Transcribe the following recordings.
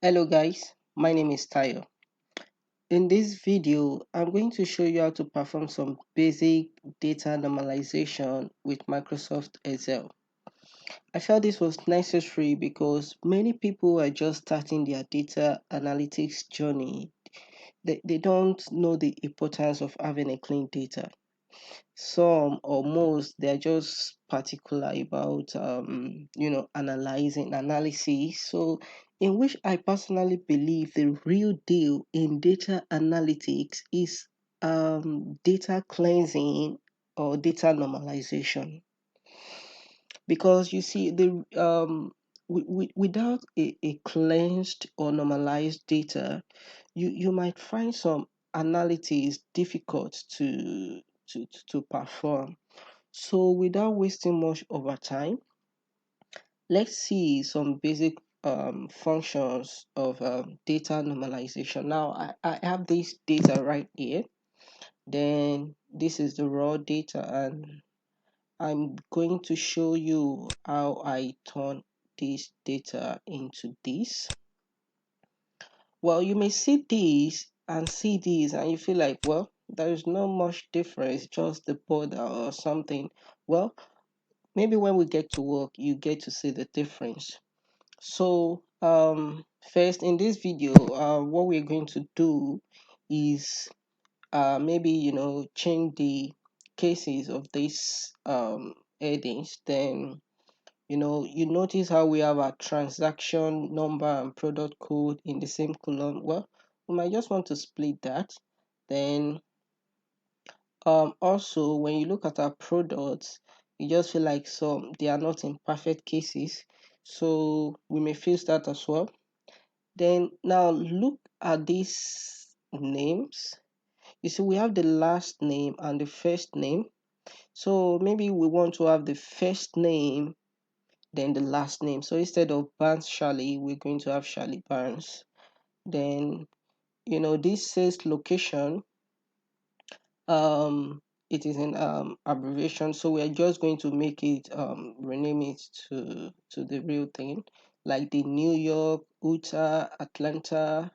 Hello guys, my name is Tayo. In this video, I'm going to show you how to perform some basic data normalization with Microsoft Excel. I felt this was necessary because many people are just starting their data analytics journey. They don't know the importance of having a clean data. Some or most, they're just particular about analyzing analysis, so in which I personally believe the real deal in data analytics is data cleansing or data normalization. Because you see, without a cleansed or normalized data, you might find some analytics difficult to perform. So without wasting much of our time, let's see some basic functions of data normalization. Now I have this data right here. Then this is the raw data, and I'm going to show you how I turn this data into this. Well, you may see this and see this and you feel like, well, there is not much difference, just the border or something. Well, maybe when we get to work, you get to see the difference. So first in this video, what we're going to do is maybe change the cases of these headings. Then you notice how we have our transaction number and product code in the same column. Well, we might just want to split that. Then also, when you look at our products, you just feel like some they are not in perfect cases, so we may fix that as well. Then now look at these names. You see, we have the last name and the first name. So maybe we want to have the first name, then the last name. So instead of Barnes Shally, we're going to have Shally Barnes. Then this says location. um it is in abbreviation, so we are just going to make it rename it to the real thing, like the New York, Utah, Atlanta,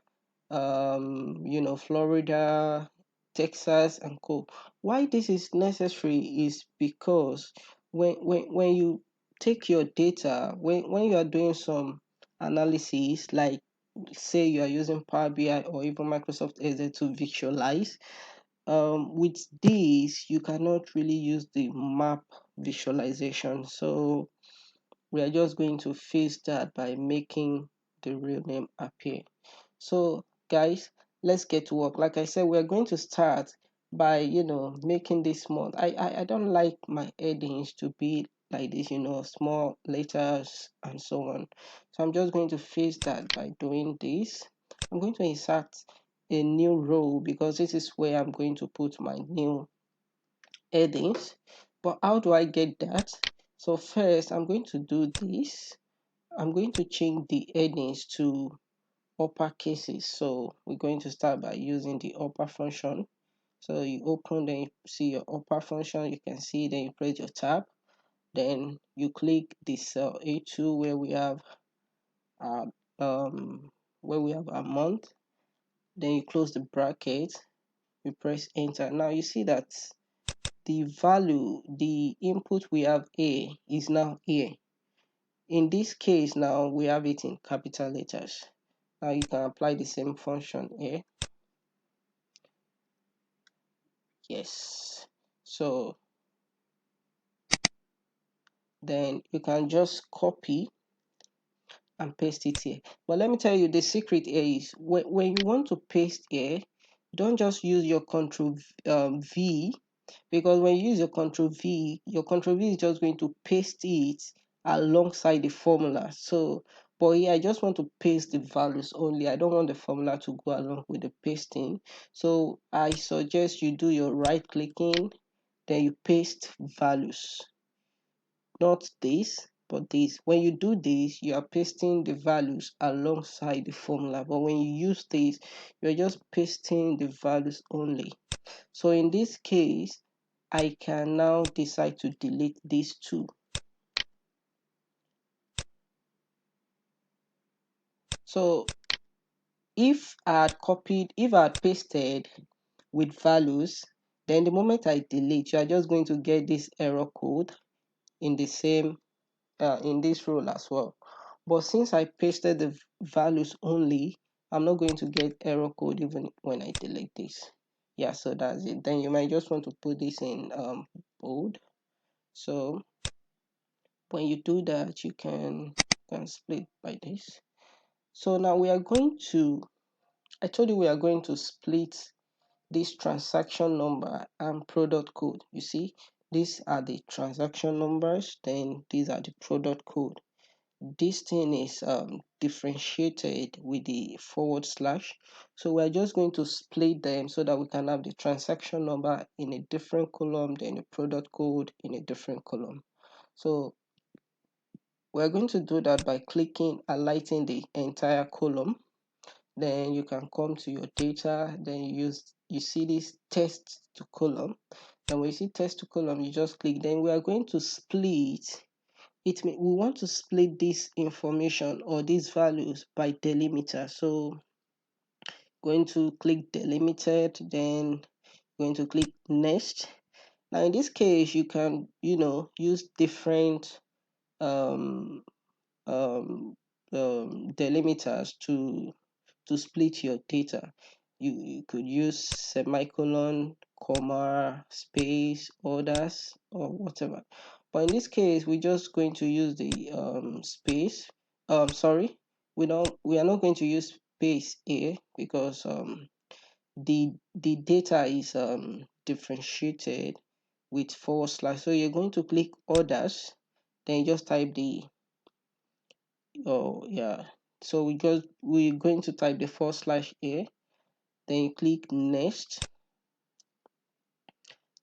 Florida, Texas, and co. Why this is necessary is because when you take your data, when you are doing some analysis, like say you are using Power BI or even Microsoft Excel to visualize, with this you cannot really use the map visualization. So we are just going to fix that by making the real name appear. So guys, let's get to work. Like I said, we're going to start by making this small. I don't like my headings to be like this, small letters and so on. So I'm just going to fix that by doing this. I'm going to insert a new row because this is where I'm going to put my new headings. But how do I get that? So first I'm going to do this. I'm going to change the headings to upper cases. So we're going to start by using the upper function. So you open, then you see your upper function, you can see, then you press your tab, then you click the cell A2 our where we have a month, then you close the bracket, you press enter. Now you see that the value, the input we have A is now here. In this case, now we have it in capital letters. Now you can apply the same function here. Yes. So then you can just copy and paste it here. But let me tell you, the secret here is when you want to paste here, don't just use your control V, because when you use your control V is just going to paste it alongside the formula. So but here I just want to paste the values only. I don't want the formula to go along with the pasting. So I suggest you do your right clicking, then you paste values. Not this, but this. When you do this, you are pasting the values alongside the formula. But when you use this, you're just pasting the values only. So in this case, I can now decide to delete these two. So if I had pasted with values, then the moment I delete, you are just going to get this error code in the same in this role as well. But since I pasted the values only, I'm not going to get error code even when I delete this. Yeah, so that's it. Then you might just want to put this in bold. So when you do that, you can split by this. So now we are going to, I told you we are going to split this transaction number and product code. You see, these are the transaction numbers, then these are the product code. This thing is differentiated with the forward slash. So we're just going to split them so that we can have the transaction number in a different column, then the product code in a different column. So we're going to do that by clicking, highlighting the entire column. Then you can come to your data, then you see this text to column. And when you see text to column, you just click. Then we are going to split it. We want to split this information or these values by delimiter. So going to click delimited, then going to click next. Now in this case, you can use different um, um, delimiters to split your data. You could use semicolon, comma, space, others, or whatever. But in this case, we're just going to use the space. Sorry, we are not going to use space here because the data is differentiated with forward slash. So you're going to click others, then you just type the yeah. So we're going to type the forward slash here, then you click next.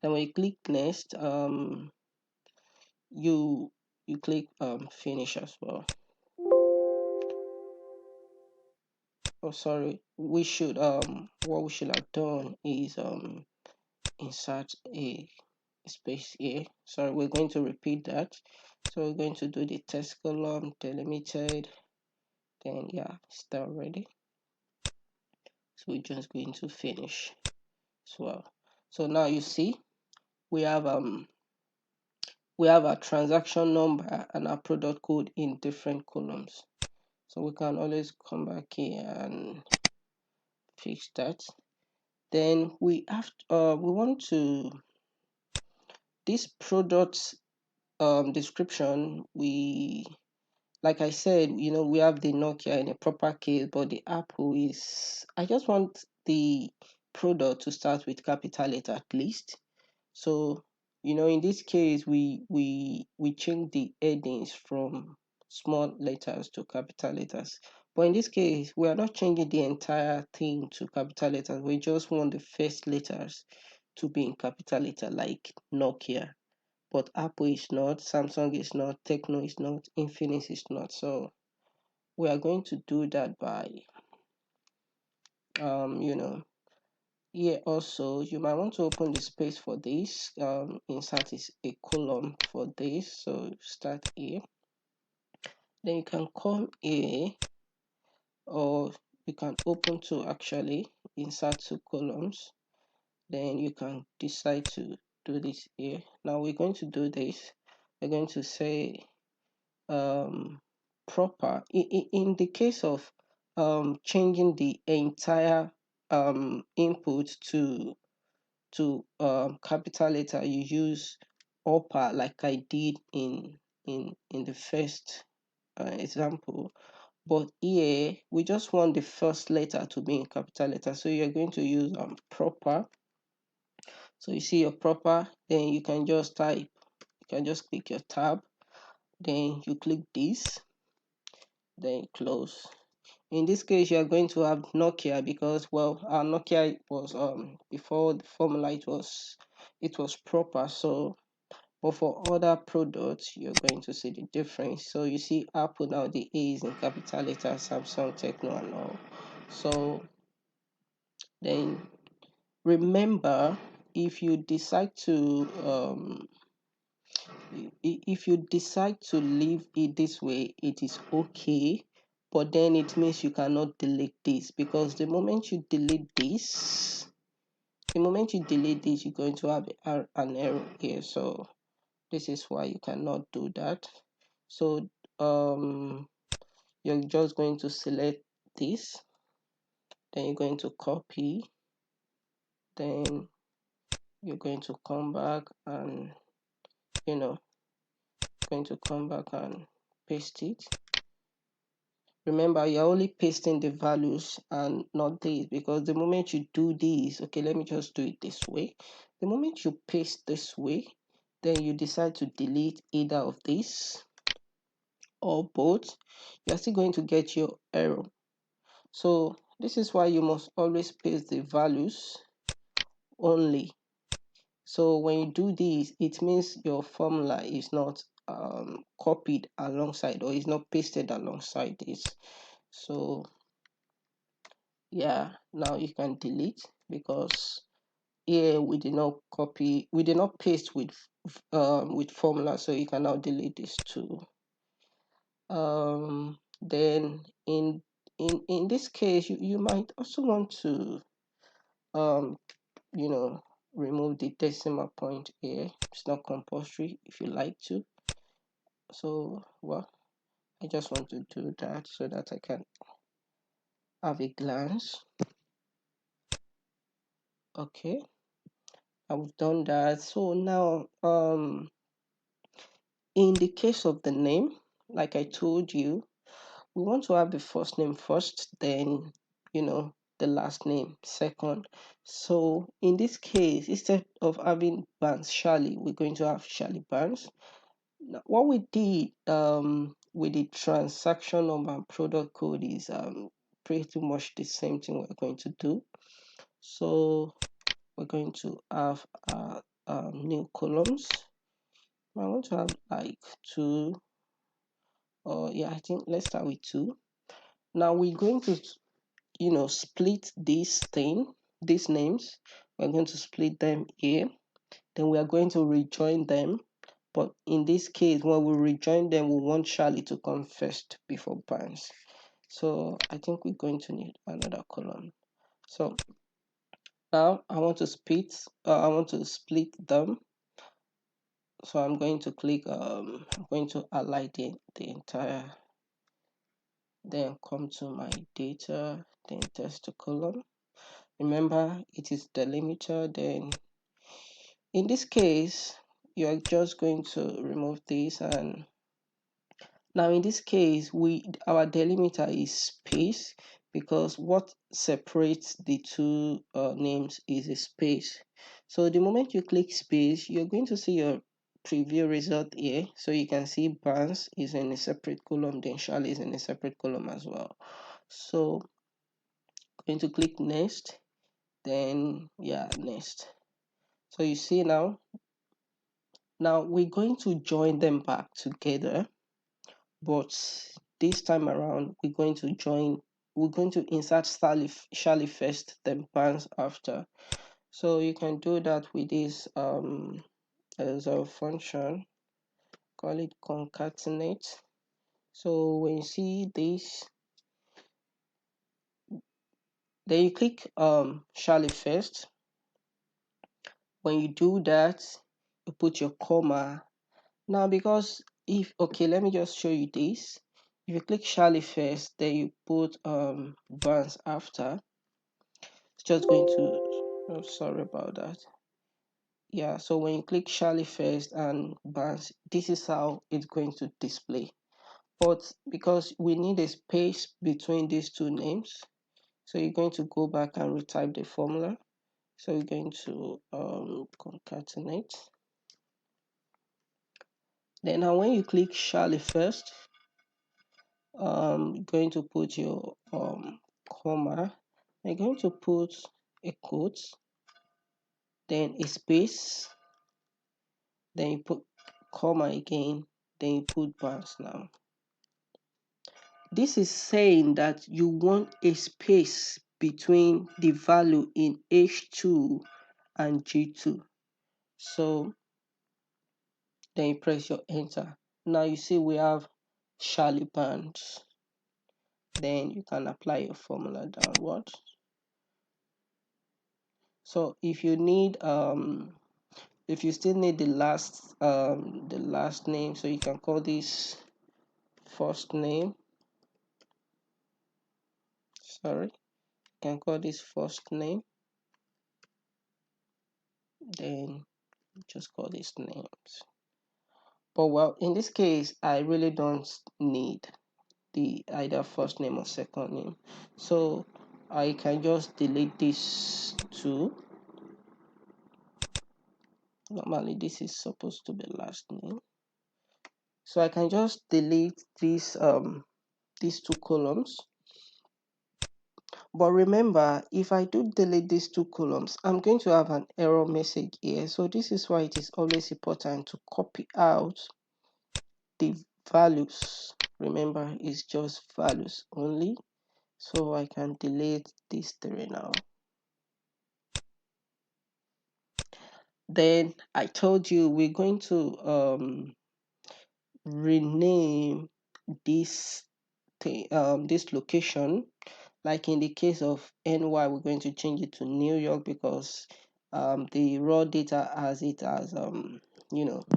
Then when you click next, you click finish as well. Oh sorry, we should what we should have done is insert a space here. Sorry, we're going to repeat that. So we're going to do the test column delimited, then yeah, start ready. So we're just going to finish as well. So now you see we have our transaction number and our product code in different columns. So we can always come back here and fix that. Then we want to this product description. We like I said, we have the Nokia in a proper case, but the Apple is. I just want the product to start with capital letter at least. So, in this case, we change the headings from small letters to capital letters. But in this case, we are not changing the entire thing to capital letters. We just want the first letters to be in capital letter, like Nokia. But Apple is not, Samsung is not, Techno is not, Infinix is not. So we are going to do that by, here also, you might want to open the space for this. Insert is a column for this. So start here. Then you can come here, or you can open to actually insert two columns. Then you can decide to do this here. Now we're going to do this. We're going to say proper. In the case of changing the entire input to capital letter, you use upper like I did in the first example. But here we just want the first letter to be in capital letter, so you're going to use proper. So you see your proper, then you can just type, you can just click your tab, then you click this, then you close. In this case, you are going to have Nokia because, well, our Nokia was before the formula it was proper. So, but for other products, you're going to see the difference. So you see Apple now, the A is in capital letters, Samsung, Techno, and all. So then remember, if you decide to if you decide to leave it this way, it is okay. but then it means you cannot delete this, because the moment you delete this, you're going to have an error here. So this is why you cannot do that. So you're just going to select this, then you're going to copy, then you're going to come back and paste it. Remember, you're only pasting the values and not these, because the moment you do this, okay, let me just do it this way. The moment you paste this way, then you decide to delete either of these or both, you're still going to get your error. So this is why you must always paste the values only. So when you do this, it means your formula is not copied alongside, or is not pasted alongside this. So yeah, now you can delete, because here we did not paste with formula, so you can now delete this too. Then in this case, you might also want to um remove the decimal point here. It's not compulsory if you like to. So well, I just want to do that so that I can have a glance. Okay, I've done that. So now in the case of the name, like I told you, we want to have the first name first, then the last name second. So in this case, instead of having Barnes Charlie, we're going to have Charlie Barnes. Now, what we did with the transaction number and product code is pretty much the same thing we're going to do. So we're going to have new columns. I want to have like two, or yeah, I think let's start with two. Now we're going to split these names. We're going to split them here, then we are going to rejoin them. But in this case, when we rejoin them, we want Charlie to come first before Barnes. So I think we're going to need another column. So now I want to split them. So I'm going to click I'm going to align the entire, then come to my data, then test the column. Remember, it is delimiter. Then in this case, you're just going to remove this, and now in this case, our delimiter is space, because what separates the two names is a space. So the moment you click space, you're going to see your preview result here. So you can see Barnes is in a separate column, then Charlie is in a separate column as well. So going to click next, then yeah, next. So you see now we're going to join them back together, but this time around we're going to insert Charlie first, then Barnes after. So you can do that with this as a function, call it concatenate. So when you see this, then you click Charlie first. When you do that, you put your comma. Now, because okay, let me just show you this. If you click Charlie first, then you put Barnes after, it's just going to, oh, sorry about that. Yeah, so when you click Charlie first and Barnes, this is how it's going to display. But because we need a space between these two names, so you're going to go back and retype the formula. So you're going to concatenate. Then now when you click Charlie first, you're going to put your comma. You're going to put a quote, then a space, then you put comma again, then you put Barnes. Now this is saying that you want a space between the value in H2 and G2. So then you press your enter. Now you see we have Charlie Barnes. then you can apply your formula downward. So if you need if you still need the last name, so you can call this first name. Sorry, you can call this first name, then just call these names. But well, in this case, I really don't need the either first name or second name, so I can just delete this two. Normally this is supposed to be last name, so I can just delete these two columns. But remember, if I do delete these two columns, I'm going to have an error message here. So this is why it is always important to copy out the values. Remember, it's just values only. So I can delete these three now. Then I told you we're going to rename this thing, this location. Like in the case of NY, we're going to change it to New York because the raw data has it as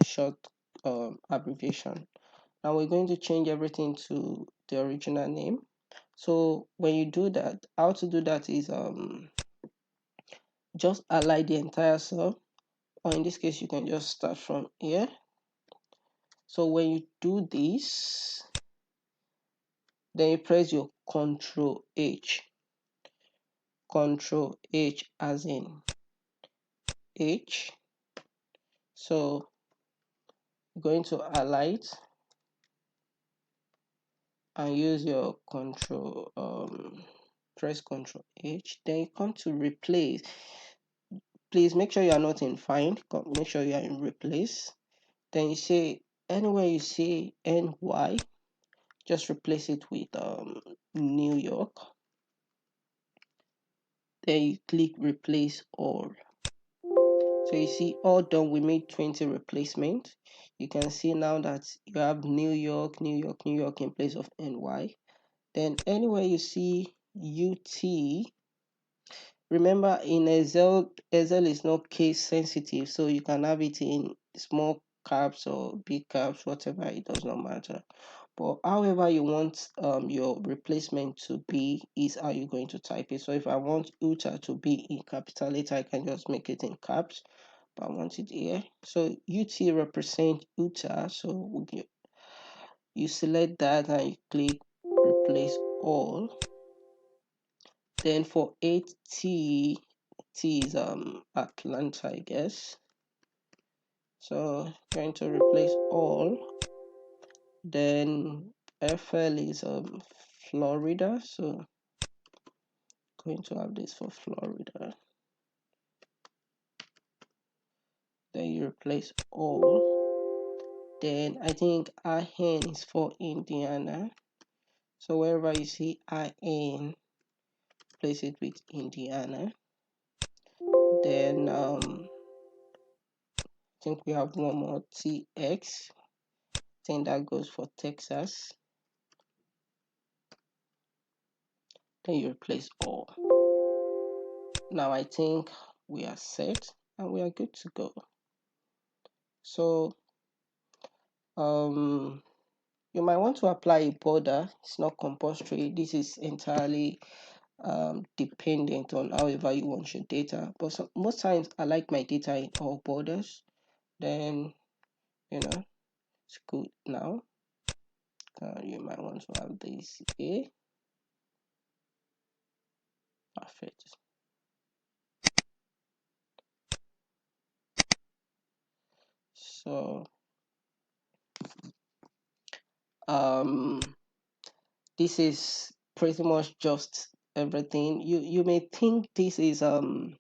short abbreviation. Now we're going to change everything to the original name. So when you do that, how to do that is just align the entire cell, or in this case you can just start from here. So when you do this, then you press your Control H as in H. So going to highlight and use your press Control H, then you come to replace. Please make sure you are not in find, make sure you are in replace. Then you say anywhere you see NY, just replace it with New York. Then you click replace all. So you see all done. We made 20 replacements. You can see now that you have New York, New York, New York in place of NY. Then anywhere you see UT, remember in Excel is not case sensitive, so you can have it in small caps or big caps, whatever, it does not matter. But however you want your replacement to be is how you're going to type it. So if I want UTA to be in capital letter, I can just make it in caps, but I want it here. So UT represent UTA, so you select that and you click replace all. Then for 8T, T is Atlanta, I guess. So going to replace all. Then FL is Florida, so going to have this for Florida. Then you replace all. Then I think IN is for Indiana. So wherever you see IN, place it with Indiana. Then I think we have one more TX. I think that goes for Texas. Then you replace all. Now I think we are set and we are good to go. So you might want to apply a border. It's not compulsory. This is entirely dependent on however you want your data. But most times I like my data in all borders. Then it's good now. You might want to have this here. Perfect. So this is pretty much just everything. You may think this is when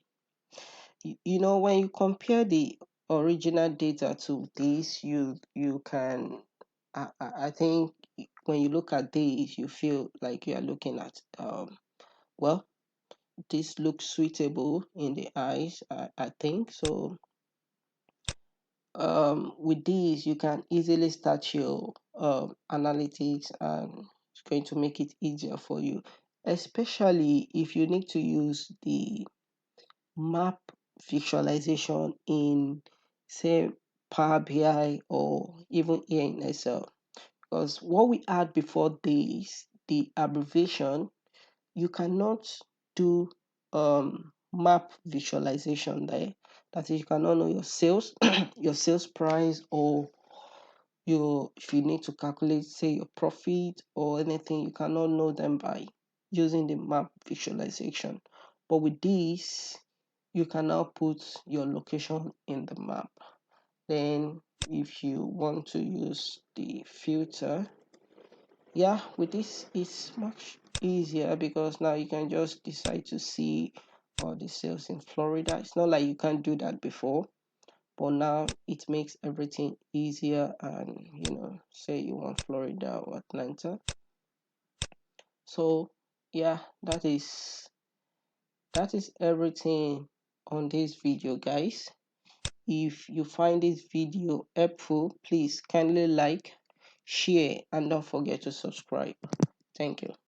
you compare the original data to this, you can I think when you look at this, you feel like you are looking at well, this looks suitable in the eyes. I think so. With these, you can easily start your analytics and going to make it easier for you, especially if you need to use the map visualization in, say, Power BI or even here in Excel. Because what we had before this, the abbreviation, you cannot do map visualization there. That is, you cannot know your sales, your sales price, or your, if you need to calculate, say, your profit or anything, you cannot know them by using the map visualization. But with this, you can now put your location in the map. Then if you want to use the filter, yeah, with this it's much easier, because now you can just decide to see all the sales in Florida. It's not like you can't do that before, but now it makes everything easier. And say you want Florida or Atlanta. So yeah, that is everything on this video, guys. If you find this video helpful, please kindly like, share, and don't forget to subscribe. Thank you.